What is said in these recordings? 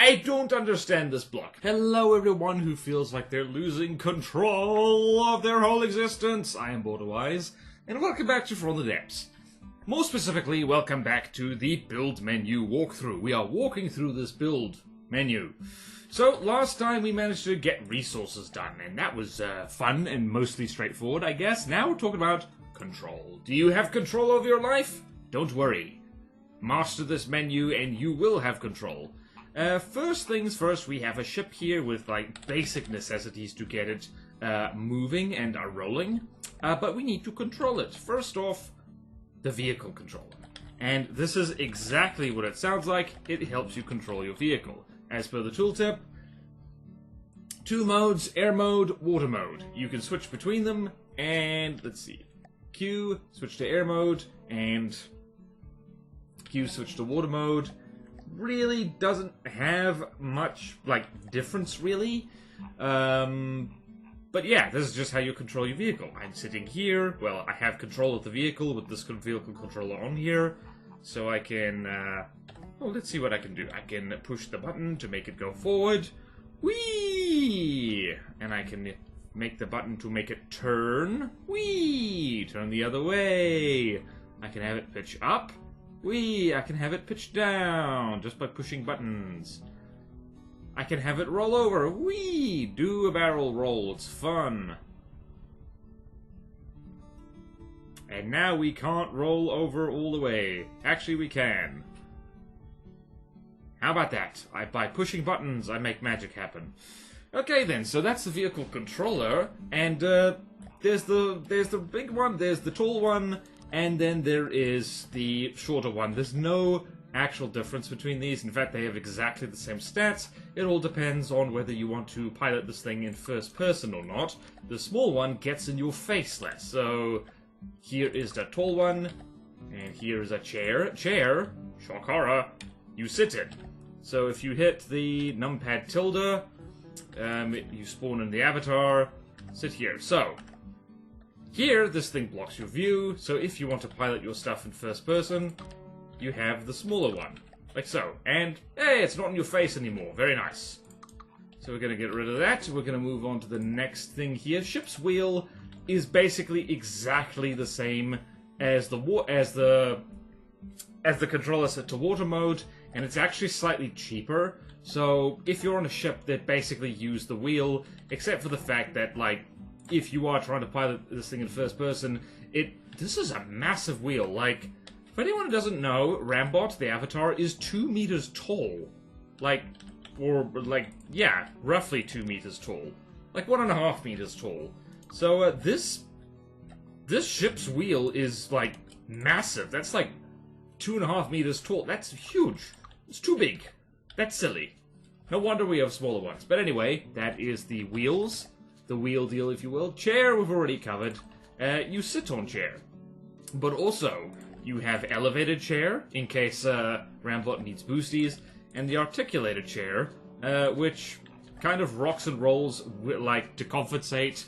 I don't understand this block. Hello everyone who feels like they're losing control of their whole existence. I am BorderWise, and welcome back to From the Depths. More specifically, welcome back to the build menu walkthrough. We are walking through this build menu. So, last time we managed to get resources done, and that was fun and mostly straightforward, I guess. Now we're talking about control. Do you have control over your life? Don't worry. Master this menu and you will have control. First things first, we have a ship here with like basic necessities to get it moving and rolling, but we need to control it. First off, the vehicle controller. And this is exactly what it sounds like. It helps you control your vehicle. As per the tooltip, 2 modes, air mode, water mode. You can switch between them, and let's see. Q, switch to air mode, and Q, switch to water mode. Really doesn't have much, like, difference, really. But yeah, this is just how you control your vehicle. I'm sitting here. Well, I have control of the vehicle with this vehicle controller on here. So I can, well, let's see what I can do. I can push the button to make it go forward. Whee! And I can make the button to make it turn. Whee! Turn the other way. I can have it pitch up. Whee! I can have it pitch down just by pushing buttons. I can have it roll over. Whee! Do a barrel roll. It's fun. And now we can't roll over all the way. Actually, we can. How about that? By pushing buttons, I make magic happen. Okay then, so that's the vehicle controller, and there's the big one, there's the tall one, and then there is the shorter one. There's no actual difference between these. In fact, they have exactly the same stats. It all depends on whether you want to pilot this thing in first person or not. The small one gets in your face less. So here is the tall one, and here is a chair. Chair, shock horror, you sit in. So if you hit the numpad tilde, you spawn in the avatar, sit here. So here, this thing blocks your view, so if you want to pilot your stuff in first person, you have the smaller one, like so. And, hey, it's not in your face anymore. Very nice. So we're going to get rid of that. We're going to move on to the next thing here. Ship's wheel is basically exactly the same as the controller set to water mode, and it's actually slightly cheaper. So if you're on a ship that basically use the wheel, except for the fact that, like, if you are trying to pilot this thing in first person, this is a massive wheel. Like, if anyone who doesn't know, Rambot, the avatar, is 2 meters tall. Yeah, roughly 2 meters tall. Like 1.5 meters tall. So, this ship's wheel is, like, massive. That's, like, 2.5 meters tall. That's huge. It's too big. That's silly. No wonder we have smaller ones. But anyway, that is the wheels. The wheel deal, if you will. Chair, we've already covered. You sit on chair. But also, you have elevated chair, in case Rambot needs boosties, and the articulated chair, which kind of rocks and rolls, like, to compensate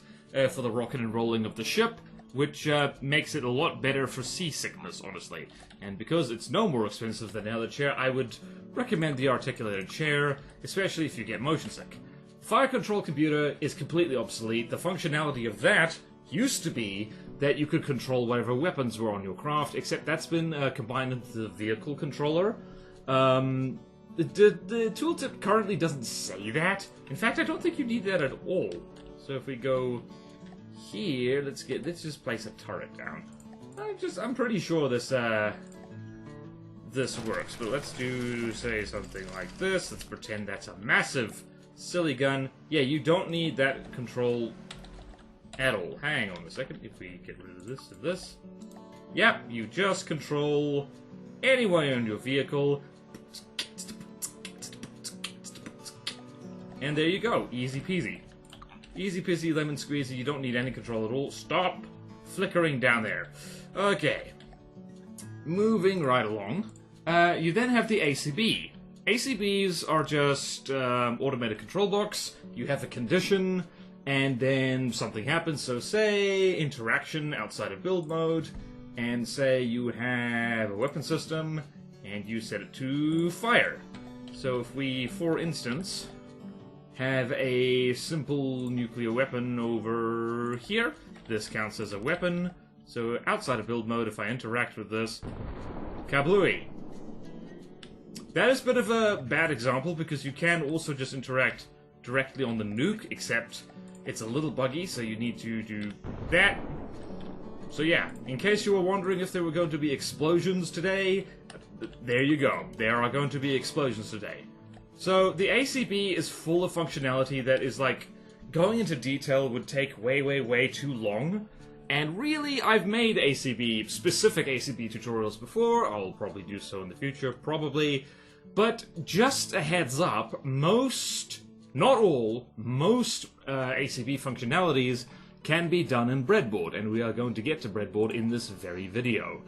for the rocking and rolling of the ship, which makes it a lot better for seasickness, honestly. And because it's no more expensive than the other chair, I would recommend the articulated chair, especially if you get motion sick. Fire control computer is completely obsolete. The functionality of that used to be that you could control whatever weapons were on your craft, except that's been combined into the vehicle controller. The tooltip currently doesn't say that. In fact, I don't think you need that at all. So if we go here, let's just place a turret down. I'm pretty sure this works, but let's say something like this. Let's pretend that's a massive silly gun. Yeah, you don't need that control at all. Hang on a second. If we get rid of this. Yep, you just control anyone in your vehicle. And there you go. Easy peasy. Easy peasy lemon squeezy. You don't need any control at all. Stop flickering down there. Okay. Moving right along. You then have the ACB. ACBs are just automated control blocks. You have a condition, and then something happens. So say interaction outside of build mode, and say you have a weapon system, and you set it to fire. So if we, for instance, have a simple nuclear weapon over here, this counts as a weapon. So outside of build mode, if I interact with this, kablooey. That is a bit of a bad example, because you can also just interact directly on the nuke, except it's a little buggy, so you need to do that. So yeah, in case you were wondering if there were going to be explosions today, there you go. There are going to be explosions today. So the ACB is full of functionality that is like, going into detail would take way too long. And really, I've made ACB, specific ACB tutorials before. I'll probably do so in the future, probably. But just a heads up, most, not all, most ACB functionalities can be done in breadboard, and we are going to get to breadboard in this very video.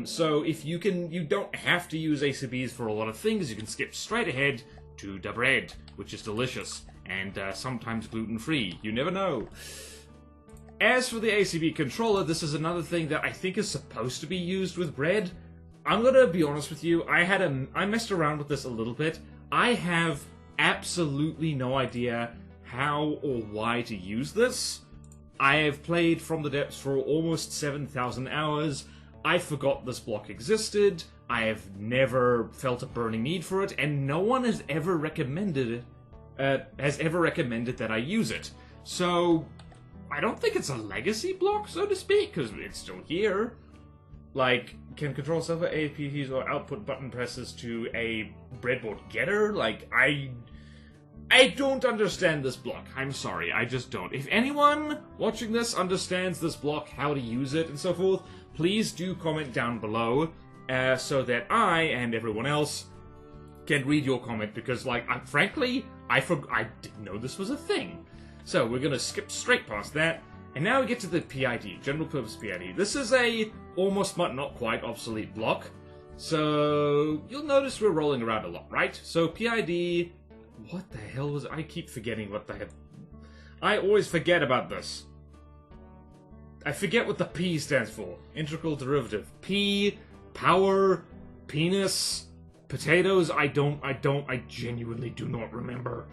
So if you don't have to use ACBs for a lot of things, you can skip straight ahead to the bread, which is delicious, and sometimes gluten-free. You never know. As for the ACB controller, this is another thing that I think is supposed to be used with bread. I'm gonna be honest with you, I messed around with this a little bit. I have absolutely no idea how or why to use this. I have played From the Depths for almost 7,000 hours. I forgot this block existed. I have never felt a burning need for it, and no one has ever recommended that I use it. So I don't think it's a legacy block, so to speak, because it's still here. Like, can control several APTs or output button presses to a breadboard getter? Like, I don't understand this block. I'm sorry, I just don't. If anyone watching this understands this block, how to use it, and so forth, please do comment down below, so that I and everyone else can read your comment, because, like, frankly, I didn't know this was a thing. So, we're gonna skip straight past that, and now we get to the PID, General Purpose PID. This is a almost but not quite obsolete block, so you'll notice we're rolling around a lot, right? So, PID... What the hell was... I keep forgetting what the hell... I always forget about this. I forget what the P stands for. Integral derivative. P, power, penis, potatoes, I genuinely do not remember.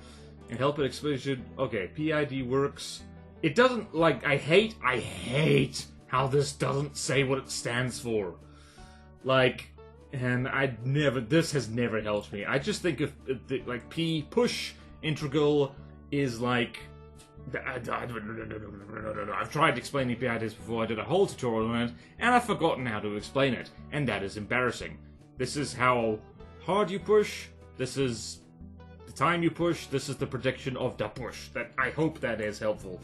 And help it explosion. Okay, PID works. It doesn't, like, I hate how this doesn't say what it stands for. Like, and this has never helped me. I just think of, like, P, push, integral, is like, I've tried explaining PIDs before, I did a whole tutorial on it, and I've forgotten how to explain it, and that is embarrassing. This is how hard you push, this is the time you push, this is the prediction of the push. I hope that is helpful.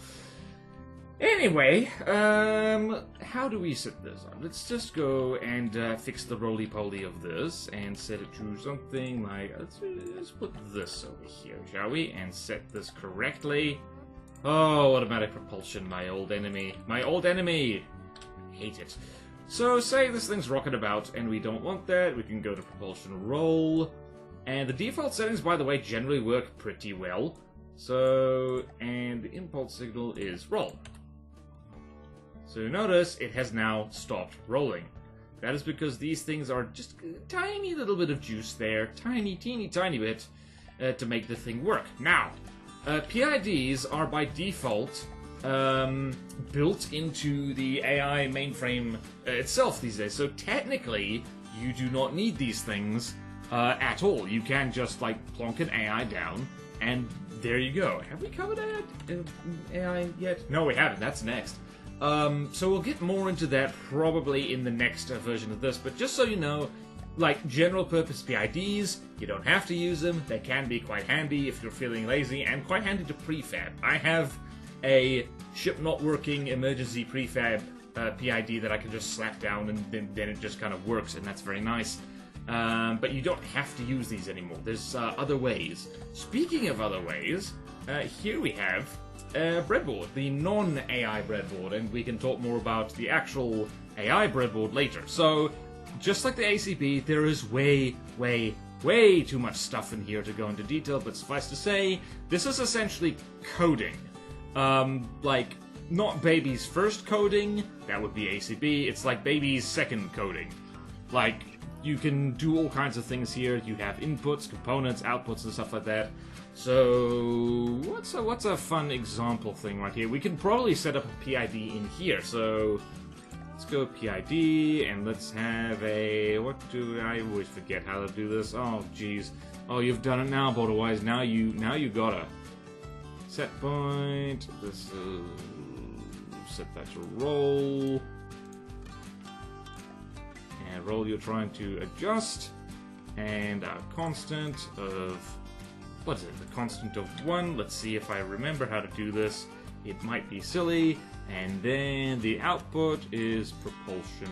Anyway, how do we set this up? Let's just go and fix the roly-poly of this and set it to something like... Let's put this over here, shall we? And set this correctly. Oh, automatic propulsion, my old enemy. My old enemy! Hate it. So, say this thing's rocking about and we don't want that, we can go to propulsion roll. And the default settings, by the way, generally work pretty well. So, and the impulse signal is roll. So notice it has now stopped rolling. That is because these things are just a tiny little bit of juice there, teeny tiny bit, to make the thing work. Now, PIDs are by default built into the AI mainframe itself these days, so technically you do not need these things at all. You can just, like, plonk an AI down, and there you go. Have we covered AI yet? No, we haven't. That's next. So we'll get more into that probably in the next version of this, but just so you know, like, general purpose PIDs, you don't have to use them. They can be quite handy if you're feeling lazy, and quite handy to prefab. I have a ship not working emergency prefab PID that I can just slap down, and then it just kind of works, and that's very nice. But you don't have to use these anymore. There's other ways. Speaking of other ways, here we have breadboard, the non-AI breadboard, and we can talk more about the actual AI breadboard later. So, just like the ACB, there is way too much stuff in here to go into detail, but suffice to say, this is essentially coding. Like, not baby's first coding, that would be ACB, it's like baby's second coding. Like, you can do all kinds of things here. You have inputs, components, outputs, and stuff like that. So what's a fun example thing right here? We can probably set up a PID in here. So let's go PID and let's have a I always forget how to do this. Oh jeez. Oh, you've done it now, BorderWise. Now you gotta set point. This set that to roll. And roll you're trying to adjust. And our constant of what is it? The constant of 1. Let's see if I remember how to do this. It might be silly. And then the output is propulsion.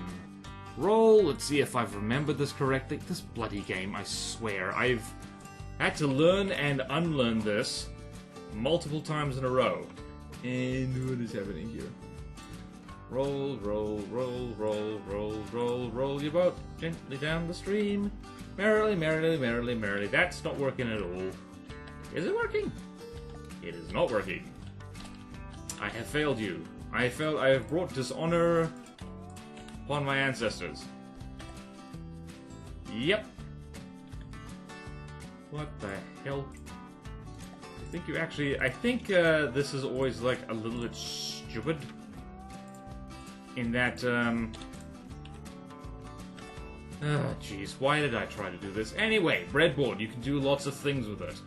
Roll. Let's see if I've remembered this correctly. This bloody game, I swear. I've had to learn and unlearn this multiple times in a row. And what is happening here? Roll, roll, roll, roll, roll, roll, roll your boat gently down the stream. Merrily, merrily, merrily, merrily. That's not working at all. Is it working? It is not working. I have failed you. I have brought dishonor upon my ancestors. Yep. What the hell? I think this is always like a little bit stupid. In that, jeez, why did I try to do this? Anyway, breadboard, you can do lots of things with it.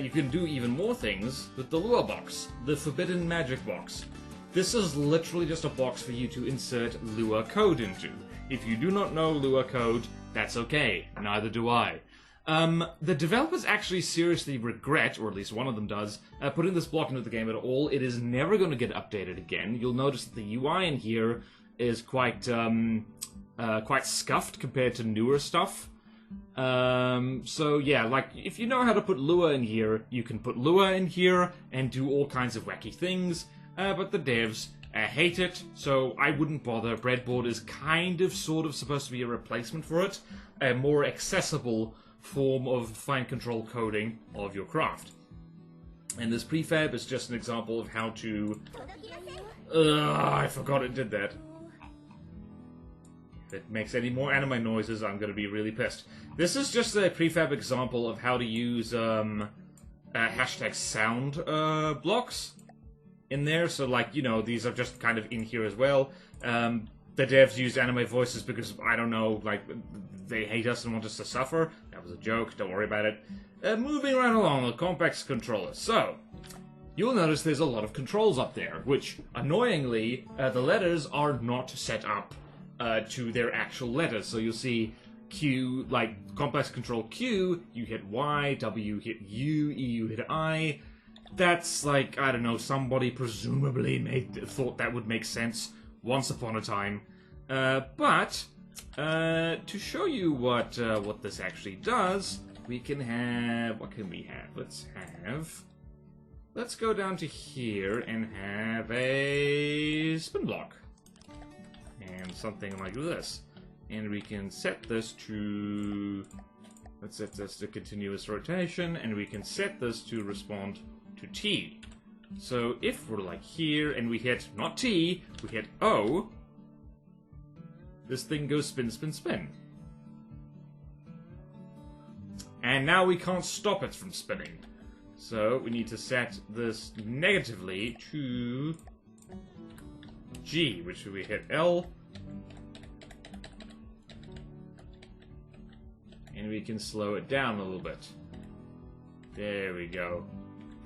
You can do even more things with the lure box, the forbidden magic box. This is literally just a box for you to insert lure code into. If you do not know lure code, that's okay, neither do I. The developers actually seriously regret, or at least one of them does, putting this block into the game at all. It is never going to get updated again. You'll notice that the UI in here is quite scuffed compared to newer stuff. So yeah, like, if you know how to put Lua in here, you can put Lua in here and do all kinds of wacky things, but the devs hate it, so I wouldn't bother. Breadboard is kind of, sort of supposed to be a replacement for it, a more accessible form of fine control coding of your craft. And this prefab is just an example of how to... I forgot it did that. If it makes any more anime noises, I'm going to be really pissed. This is just a prefab example of how to use hashtag sound blocks in there. So, like, you know, these are just kind of in here as well. The devs used anime voices because, I don't know, like, they hate us and want us to suffer. That was a joke, don't worry about it. Moving right along, the complex controller. So, you'll notice there's a lot of controls up there, which, annoyingly, the letters are not set up to their actual letters. So you'll see Q, like, complex control Q, you hit Y, W hit U, E you hit I. That's, like, I don't know, somebody presumably thought that would make sense once upon a time. But to show you what this actually does, we can have... What can we have? Let's go down to here and have a spin block. And something like this. And we can set this to... Let's set this to continuous rotation, and we can set this to respond to T. So if we're like here, and we hit, not T, we hit O, this thing goes spin, spin, spin. And now we can't stop it from spinning. So we need to set this negatively to G, which we hit L. And we can slow it down a little bit. There we go.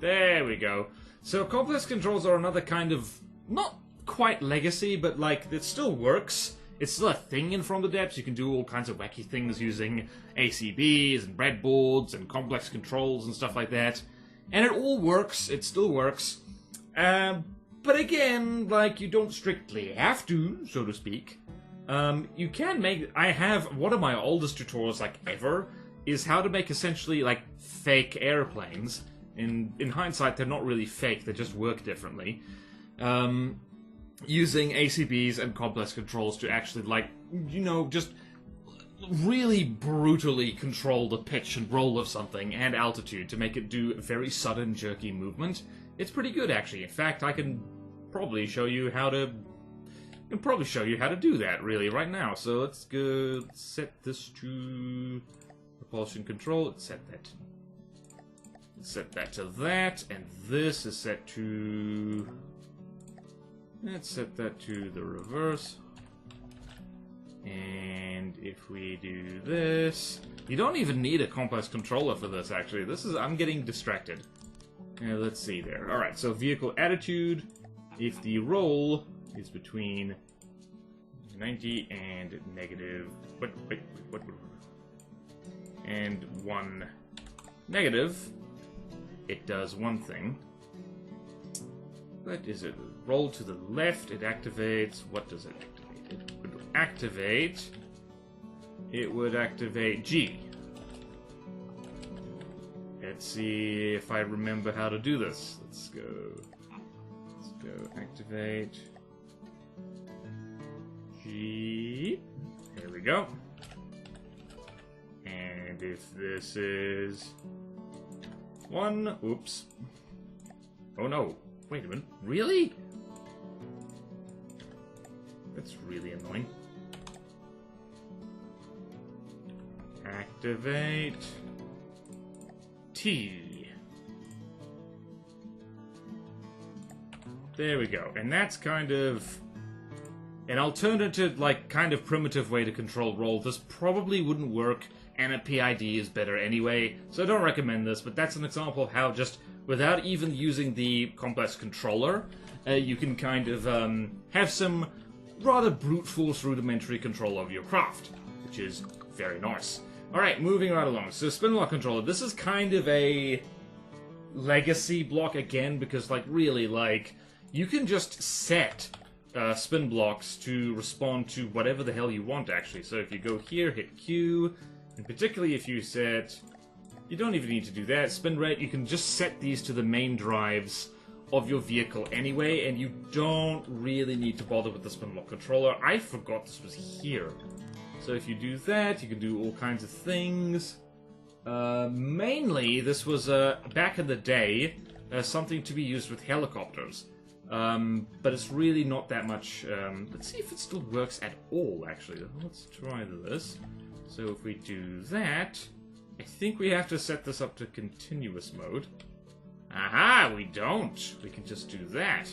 There we go. So complex controls are another kind of, not quite legacy, but like, it still works. It's still a thing in From the Depths. You can do all kinds of wacky things using ACBs and breadboards and complex controls and stuff like that. And it all works. It still works. But again, like, you don't strictly have to, so to speak. You can make... I have... One of my oldest tutorials, like, ever, is how to make, essentially, like, fake airplanes. In hindsight, they're not really fake, they just work differently. Using ACBs and complex controls to actually, like, you know, just really brutally control the pitch and roll of something and altitude to make it do a very sudden, jerky movement. It's pretty good, actually. In fact, I can probably show you how to I can probably show you how to do that, really, right now. So let's go set this to propulsion control. Let's set that. Let's set that to that, and this is set to... Let's set that to the reverse. And if we do this... You don't even need a complex controller for this, actually. This is... I'm getting distracted. Let's see there. Alright, so vehicle attitude. If the roll is between 90 and negative... What? And 1 negative, it does one thing. What is it? Roll to the left, it activates... What does it activate? It would activate G. Let's see if I remember how to do this. Let's go activate G. There we go. And if this is 1, oops. Oh no, wait a minute, really? That's really annoying. Activate T. There we go. And that's kind of an alternative, like, kind of primitive way to control roll. This probably wouldn't work, and a PID is better anyway, so I don't recommend this, but that's an example of how just, without even using the complex controller, you can kind of have some rather brute force rudimentary control over your craft, which is very nice. Alright, moving right along. So spin block controller, this is kind of a legacy block again, because, like, really, like, you can just set spin blocks to respond to whatever the hell you want, actually. So if you go here, hit Q, and particularly if you set... You don't even need to do that. Spin rate, you can just set these to the main drives of your vehicle anyway, and you don't really need to bother with the spin block controller. I forgot this was here. So if you do that, you can do all kinds of things. Mainly, this was, back in the day, something to be used with helicopters. But it's really not that much... let's see if it still works at all, actually. Let's try this. So if we do that, I think we have to set this up to continuous mode. Aha, we don't. We can just do that.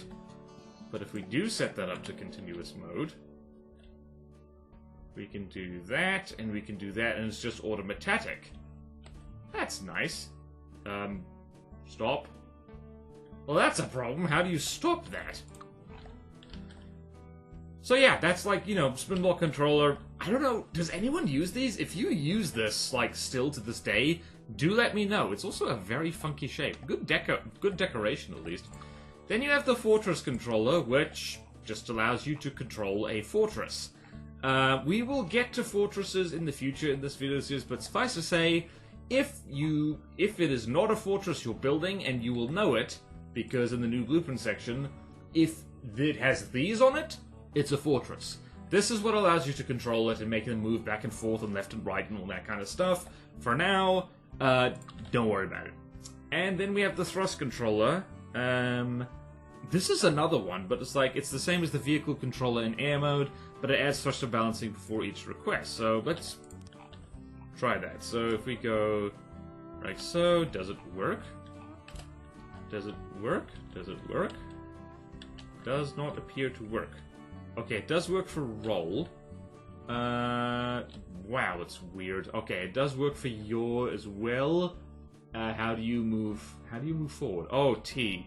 But if we do set that up to continuous mode, we can do that, and we can do that, and it's just automatic. That's nice. Stop. Well, that's a problem. How do you stop that? So yeah, that's like, you know, spin block controller. I don't know, does anyone use these? If you use this, like, still to this day, do let me know. It's also a very funky shape. Good decoration, at least. Then you have the fortress controller, which just allows you to control a fortress. We will get to fortresses in the future in this video series, but suffice to say, if it is not a fortress you're building, and you will know it, because in the new blueprint section, if it has these on it, it's a fortress. This is what allows you to control it and make them move back and forth and left and right and all that kind of stuff. For now, don't worry about it. And then we have the thrust controller. This is another one, but it's like, it's the same as the vehicle controller in air mode, but it adds thruster balancing before each request. So let's try that. So if we go like so, does it work? Does it work? Does it work? Does not appear to work. Okay, it does work for roll. Wow, it's weird. Okay, it does work for yaw as well. How do you move forward? Oh, T.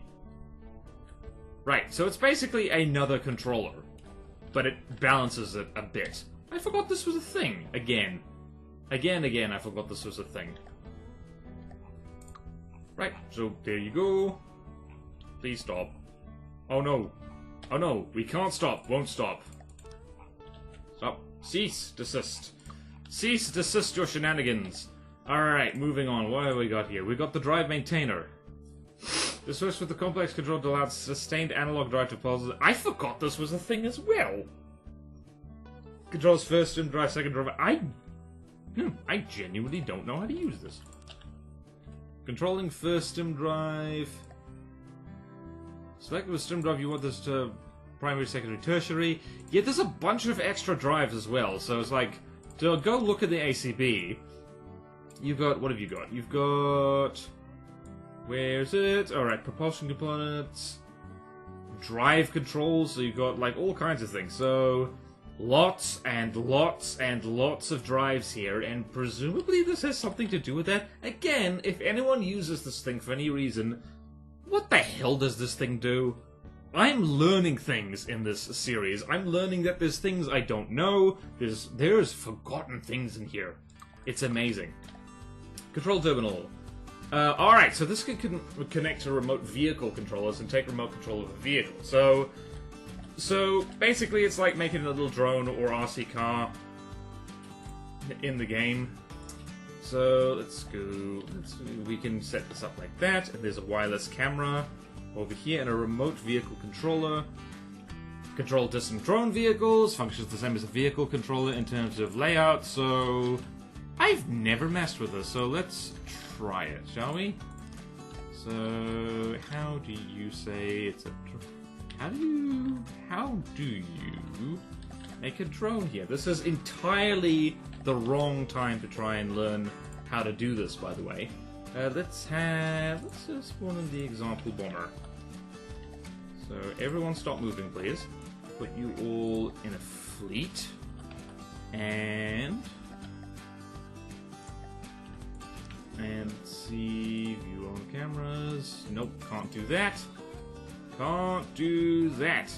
Right, so it's basically another controller, but it balances it a bit. I forgot this was a thing. Again, I forgot this was a thing. Right, so there you go. Please stop. Oh no. Oh no, we can't stop. Won't stop. Stop. Cease. Desist. Cease. Desist your shenanigans. Alright, moving on. What have we got here? We got the drive maintainer. This works with the complex control to allow sustained analog drive to pulses. I forgot this was a thing as well. Controls first stim drive, second drive. I genuinely don't know how to use this. Controlling first stim drive. Select the stim drive you want this to primary, secondary, tertiary. Yeah, there's a bunch of extra drives as well, so it's like, to go look at the ACB, you've got, what have you got? You've got, where's it? Alright, propulsion components, drive controls, so you've got, like, all kinds of things. So, lots and lots and lots of drives here, and presumably this has something to do with that. Again, if anyone uses this thing for any reason, what the hell does this thing do? I'm learning things in this series. I'm learning that there's things I don't know. There's forgotten things in here. It's amazing. Control terminal. Alright, so this can connect to remote vehicle controllers and take remote control of a vehicle. So basically it's like making a little drone or RC car in the game. So we can set this up like that, and there's a wireless camera over here and a remote vehicle controller. Control distant drone vehicles, functions the same as a vehicle controller in terms of layout, so I've never messed with this, so let's try it, shall we? So, how do you say it's a... How do you make a drone here? This is entirely the wrong time to try and learn how to do this, by the way. Let's just spawn in the example bomber. So, everyone stop moving, please. Put you all in a fleet. And let's see, view on cameras. Nope, can't do that. Can't do that.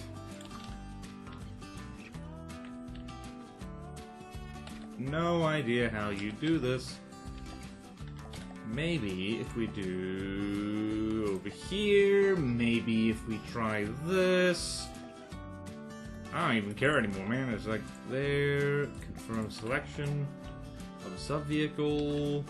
No idea how you do this. Maybe if we do over here, maybe if we try this. I don't even care anymore, man. It's like there, confirm selection of a sub-vehicle.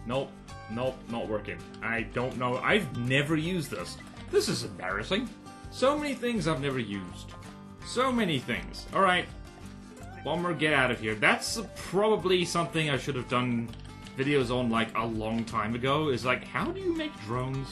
Nope, not working. I don't know. I've never used this. This is embarrassing. So many things I've never used. So many things. Alright. Bomber, get out of here. That's probably something I should have done videos on, like, a long time ago. Is like, how do you make drones?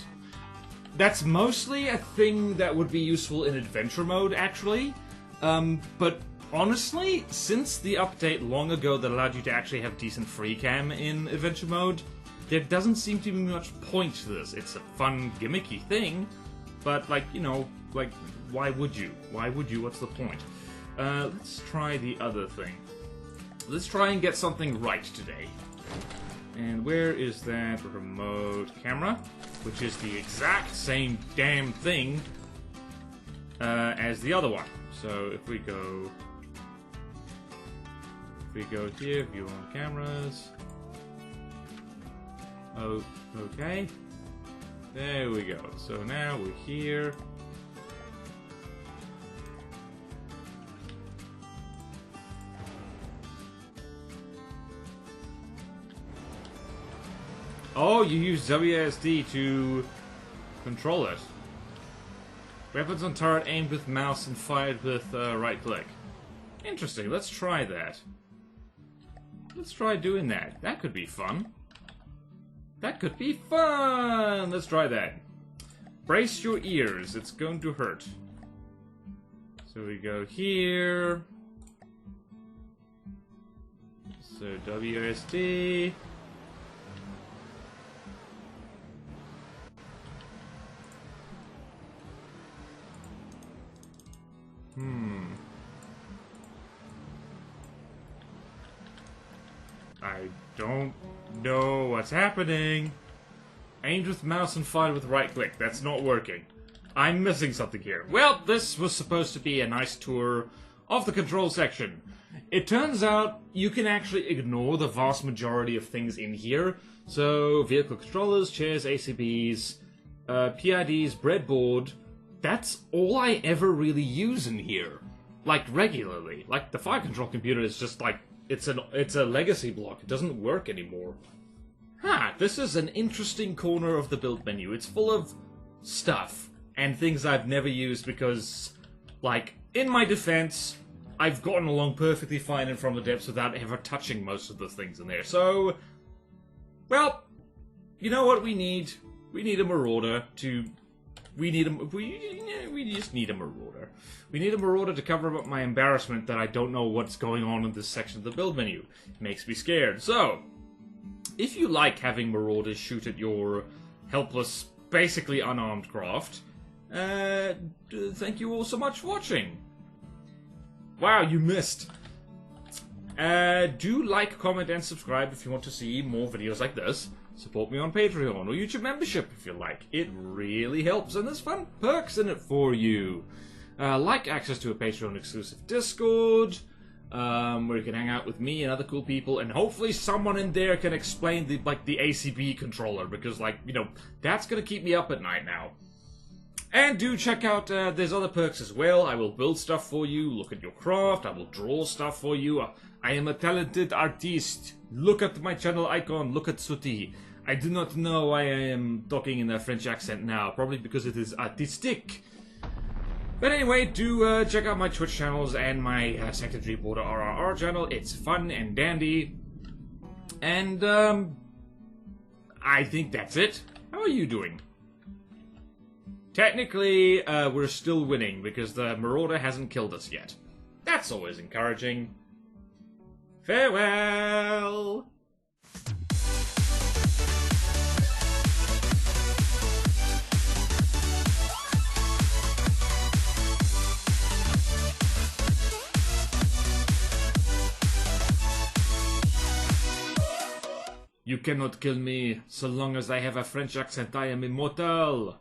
That's mostly a thing that would be useful in adventure mode, actually. But honestly, since the update long ago that allowed you to actually have decent free cam in adventure mode, there doesn't seem to be much point to this. It's a fun, gimmicky thing, but, like, you know, like, why would you? Why would you? What's the point? Let's try the other thing. Let's try and get something right today. And where is that remote camera? Which is the exact same damn thing as the other one. So if we go here, view on cameras. Oh, okay. There we go. So now we're here. Oh, you use WASD to control it. Weapons on turret aimed with mouse and fired with right click. Interesting, let's try that. Let's try doing that. That could be fun. That could be fun! Let's try that. Brace your ears, it's going to hurt. So we go here. So WASD. I don't know what's happening. Aimed with mouse and fired with right click. That's not working. I'm missing something here. Well, this was supposed to be a nice tour of the control section. It turns out you can actually ignore the vast majority of things in here. So, vehicle controllers, chairs, ACBs, PIDs, breadboard. That's all I ever really use in here. Like, regularly. Like, the fire control computer is just like, it's a legacy block. It doesn't work anymore. This is an interesting corner of the build menu. It's full of stuff and things I've never used because, like, in my defense, I've gotten along perfectly fine in From the Depths without ever touching most of the things in there. So, well, you know what we need? We need a marauder to... We just need a marauder. We need a marauder to cover up my embarrassment that I don't know what's going on in this section of the build menu. It makes me scared. So, if you like having marauders shoot at your helpless, basically unarmed craft, thank you all so much for watching. Wow, you missed. Do like, comment, and subscribe if you want to see more videos like this. Support me on Patreon or YouTube membership if you like. It really helps, and there's fun perks in it for you. Like access to a Patreon exclusive Discord, where you can hang out with me and other cool people, and hopefully someone in there can explain the ACB controller, because that's gonna keep me up at night now. And do check out, there's other perks as well. I will build stuff for you, look at your craft, I will draw stuff for you. I am a talented artiste. Look at my channel icon, look at Suti. I do not know why I am talking in a French accent now, probably because it is artistic. But anyway, do check out my Twitch channels and my Sector 3 Border RRR channel. It's fun and dandy. And, I think that's it. How are you doing? Technically, we're still winning because the Marauder hasn't killed us yet. That's always encouraging. Farewell! You cannot kill me. So long as I have a French accent, I am immortal.